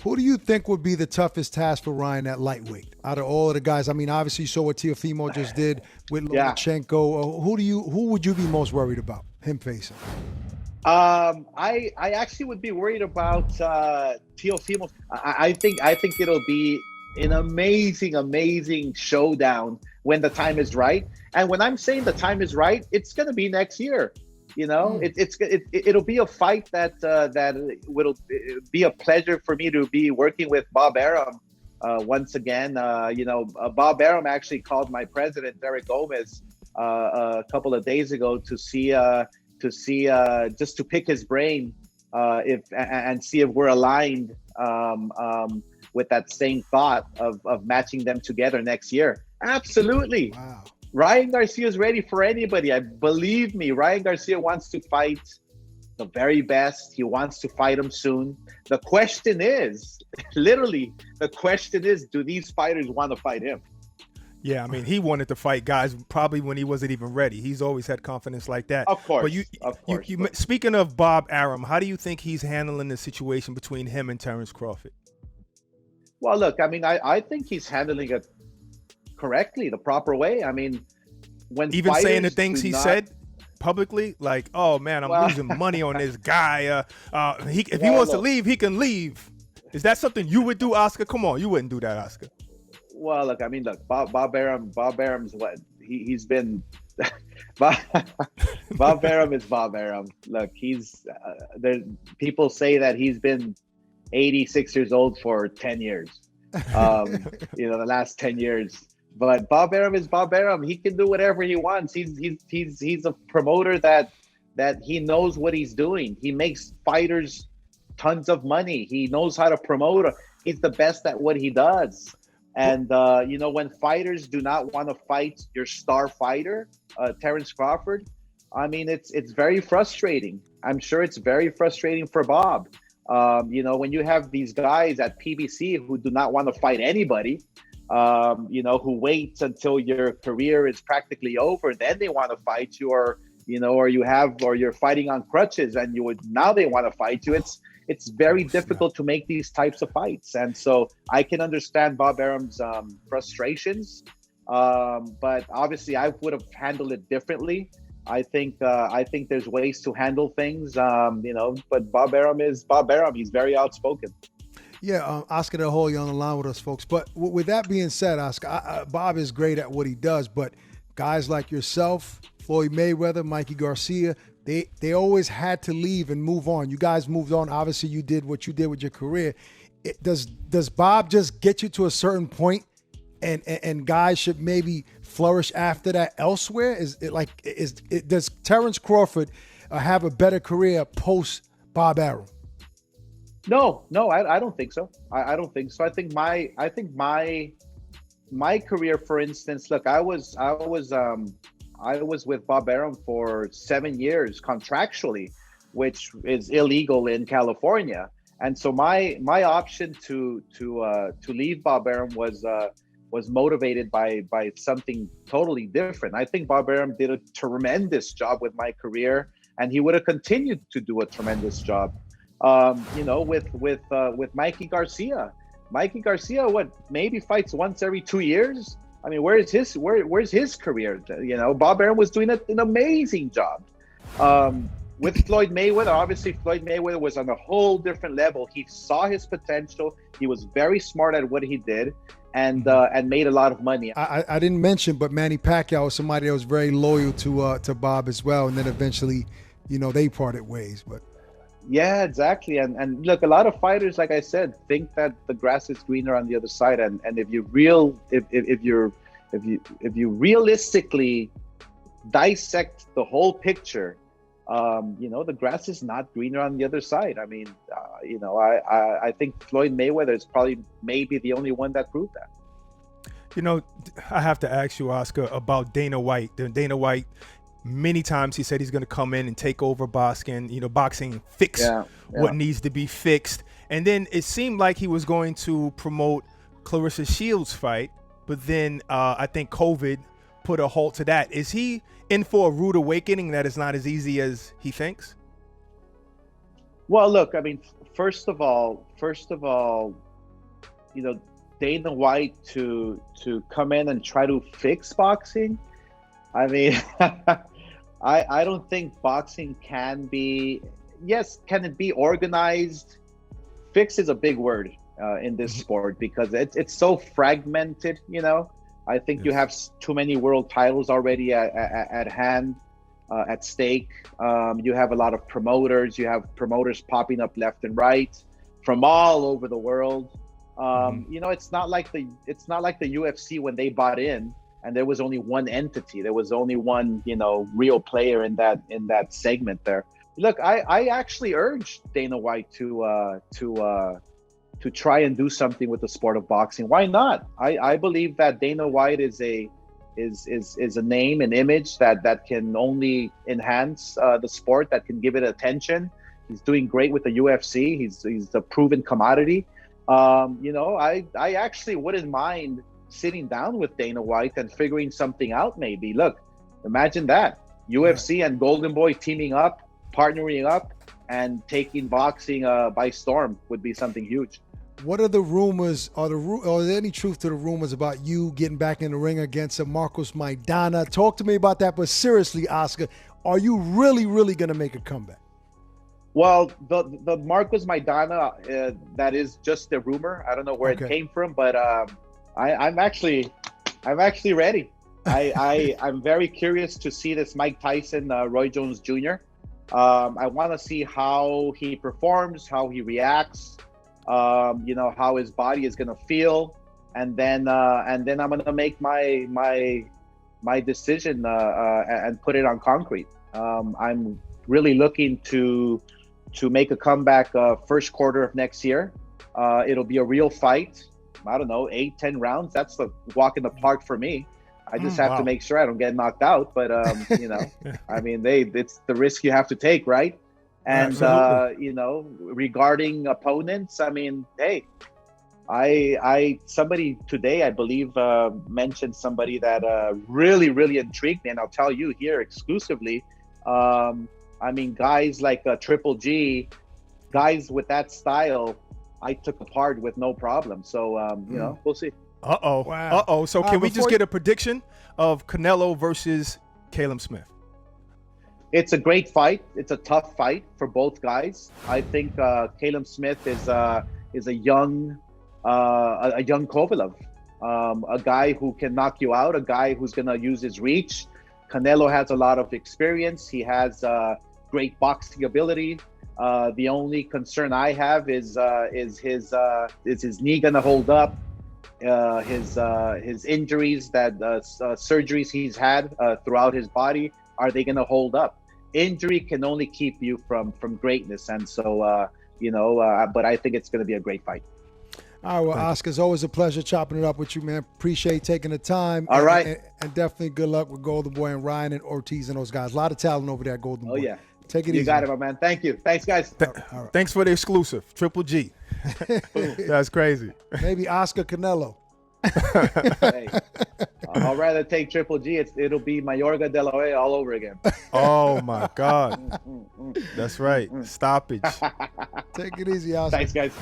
Who do you think would be the toughest task for Ryan at lightweight out of all of the guys? I mean, obviously you saw what Teofimo just did with Yeah. Lomachenko. Who would you be most worried about him facing? I actually would be worried about Teofimo. I think it'll be an amazing showdown when the time is right. And when I'm saying the time is right, it's going to be next year. You know, it'll be a fight that will be a pleasure for me to be working with Bob Arum once again. Bob Arum actually called my president Eric Gomez a couple of days ago to see just to pick his brain and see if we're aligned with that same thought of matching them together next year. Absolutely. Wow. Ryan Garcia is ready for anybody. I believe me. Ryan Garcia wants to fight the very best. He wants to fight him soon. The question is, literally, do these fighters want to fight him? Yeah, I mean, he wanted to fight guys probably when he wasn't even ready. He's always had confidence like that. Of course. But speaking of Bob Arum, how do you think he's handling the situation between him and Terence Crawford? Well, look, I mean, I think he's handling it correctly, the proper way. I mean, when even saying the things he said publicly, like, "Oh man, I'm losing money on this guy. If he wants to leave, he can leave." Is that something you would do, Oscar? Come on, you wouldn't do that, Oscar. Well, look, I mean, look, Bob Arum's what he's been. Bob Arum is Bob Arum. Look, he's there. People say that he's been 86 years old for 10 years. The last 10 years. But Bob Arum is Bob Arum. He can do whatever he wants. He's a promoter that he knows what he's doing. He makes fighters tons of money. He knows how to promote. He's the best at what he does. And when fighters do not want to fight your star fighter, Terence Crawford, I mean, it's very frustrating. I'm sure it's very frustrating for Bob. When you have these guys at PBC who do not want to fight anybody, who waits until your career is practically over, then they want to fight you, or you're fighting on crutches and now they want to fight you. It's very difficult to make these types of fights. And so I can understand Bob Arum's frustrations, but obviously I would have handled it differently. I think there's ways to handle things, but Bob Arum is Bob Arum. He's very outspoken. Yeah, Oscar De Hoya on the line with us, folks. But with that being said, Oscar, Bob is great at what he does, but guys like yourself, Floyd Mayweather, Mikey Garcia, they always had to leave and move on. You guys moved on. Obviously, you did what you did with your career. Does Bob just get you to a certain point, and guys should maybe flourish after that elsewhere? Does Terence Crawford have a better career post Bob Arum? No, I don't think so. I don't think so. I think my career, for instance, look, I was with Bob Arum for 7 years contractually, which is illegal in California. And so my option to leave Bob Arum was motivated by something totally different. I think Bob Arum did a tremendous job with my career, and he would have continued to do a tremendous job. With Mikey Garcia. Mikey Garcia, maybe fights once every 2 years? I mean, where's his career? Bob Arum was doing an amazing job. With Floyd Mayweather, obviously Floyd Mayweather was on a whole different level. He saw his potential. He was very smart at what he did, and made a lot of money. I didn't mention, but Manny Pacquiao was somebody that was very loyal to Bob as well, and then eventually, they parted ways. But yeah, exactly. And look, a lot of fighters, like I said, think that the grass is greener on the other side. And if you realistically dissect the whole picture, the grass is not greener on the other side. I mean, I think Floyd Mayweather is probably maybe the only one that proved that. I have to ask you, Oscar, about Dana White. Dana White, many times he said he's going to come in and take over boxing, fix what needs to be fixed. And then it seemed like he was going to promote Clarissa Shields' fight, but then I think COVID put a halt to that. Is he in for a rude awakening that is not as easy as he thinks? Well, look, I mean, first of all, you know, Dana White to come in and try to fix boxing. I mean, I don't think boxing can be. Yes, can it be organized? Fix is a big word in this sport because it's so fragmented. You know, I think you have too many world titles already at hand, at stake. You have a lot of promoters. You have promoters popping up left and right from all over the world. You know, it's not like the UFC when they bought in and there was only one entity. There was only one, you know, real player in that segment there. Look, I actually urge Dana White to try and do something with the sport of boxing. Why not? I believe that Dana White is a name, an image that can only enhance the sport, that can give it attention. He's doing great with the UFC. He's a proven commodity. You know, I actually wouldn't mind sitting down with Dana White and figuring something out. Maybe, look, imagine that UFC and Golden Boy teaming up, partnering up, and taking boxing by storm would be something huge. What are the rumors? Are there any truth to the rumors about you getting back in the ring against Marcos Maidana? Talk to me about that. But seriously, Oscar, are you really going to make a comeback? Well, the Marcos Maidana, that is just a rumor. I don't know where it came from, but I'm actually ready. I'm very curious to see this Mike Tyson, Roy Jones Jr. I want to see how he performs, how he reacts, you know, how his body is going to feel, and then I'm going to make my decision and put it on concrete. I'm really looking to make a comeback first quarter of next year. It'll be a real fight. I don't know, 8-10 rounds. That's the walk in the park for me. I just have to make sure I don't get knocked out. But, you know, I mean, it's the risk you have to take, right? And, you know, regarding opponents, I mean, hey, somebody today, I believe, mentioned somebody that really, really intrigued me. And I'll tell you here exclusively, I mean, guys like Triple G, guys with that style, I took apart with no problem. So, you know, we'll see. Uh-oh. Wow. Uh-oh. So can we just get a prediction of Canelo versus Caleb Smith? It's a great fight. It's a tough fight for both guys. I think Caleb Smith is a young Kovalev, a guy who can knock you out, a guy who's going to use his reach. Canelo has a lot of experience. He has great boxing ability. The only concern I have is his knee gonna hold up? His injuries, surgeries he's had throughout his body, are they gonna hold up? Injury can only keep you from greatness, and so you know. But I think it's gonna be a great fight. All right, well, Oscar, it's always a pleasure chopping it up with you, man. Appreciate taking the time. All right. And definitely good luck with Golden Boy and Ryan and Ortiz and those guys. A lot of talent over there at Golden Boy. Oh, yeah. Take it easy. You got it, my man. Thank you. Thanks, guys. All right. Thanks for the exclusive. Triple G. That's crazy. Maybe Oscar Canelo. Hey, I'll rather take Triple G. It'll be Mayorga de la Hoya all over again. Oh, my God. That's right. Stoppage. Take it easy, Oscar. Thanks, guys.